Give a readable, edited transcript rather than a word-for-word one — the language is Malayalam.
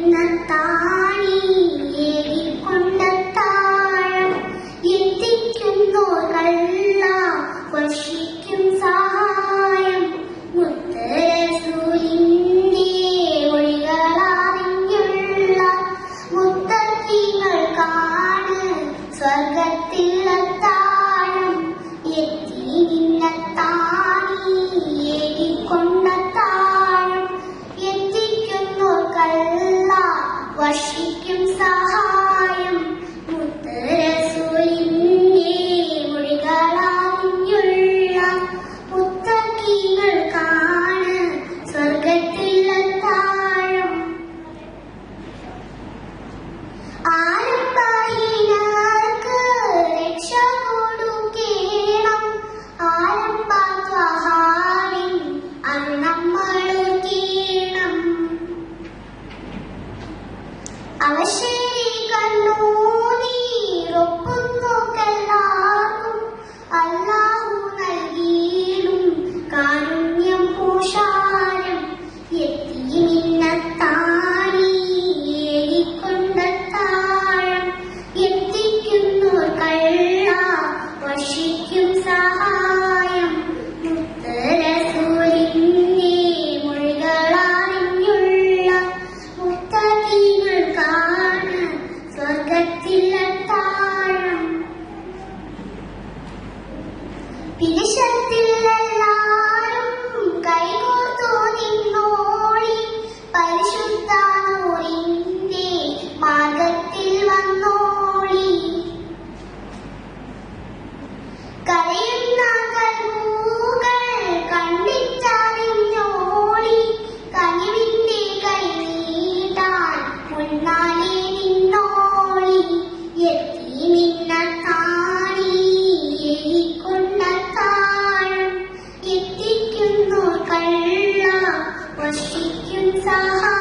യതീമിന്നത്താണി ഏകിക്കൊണ്ടത്താഴം എത്തിക്കുന്നോ കള്ള വർഷിക്കും സഹായം മുത്തരസൂലിന്റെ ഒഴികളറിഞ്ഞുള്ള മുത്തക്കികൾക്കാണ് സ്വർഗത്തിൽ അത്താഴം യതീമിന്നത്താണി ഏകിക്കൊണ്ടത്താഴം എത്തിക്കുന്നോ കള്ള വർഷിക്കും സഹായം മുത്തരസൂലിന്റെ മൊഴികളറിഞ്ഞുള്ള മുത്തക്കികൾക്കാണ് സ്വർഗത്തിൽ അത്താഴം ആരംഭഹീനർക്ക് രക്ഷ കൊടുക്കേണം ആരംഭത്വഹാവിൻ അരുണമ്മളുകേണം അവശേരി കണ്ണൂനീരൊപ്പുന്നോക്കെല്ലാവർക്കും അല്ലാഹു നൽകിയിടും കാരുണ്യം പൂഷാരം യതീമിന്നത്താണി ഏകിക്കൊണ്ടത്താഴം എത്തിക്കുന്നോർ കള്ള വർഷിക്കും സഹായം മുത്തരസൂലിന്റെ മൊഴികളറിഞ്ഞുള്ള മുത്തഖീകൾക്കാണ് സ്വർഗത്തിൽ അത്താഴം പിരിശത്തിൽ എല്ലാരും കൈകോർത്തു നിന്നോളി പരിശുദ്ധ നൂറിന്റെ മാർഗത്തിൽ വന്നോളി കരയുന്ന കൽബുകൾ കണ്ടിട്ടറിഞ്ഞോളി കനിവിന്റെ കൈ നീട്ടാൻ മുന്നാലെ നിന്നോളി യതീമിന്നത്താണി ഏകിക്കൊണ്ടത്താഴം എത്തിക്കുന്നോർ കള്ള വർഷിക്കും സഹായം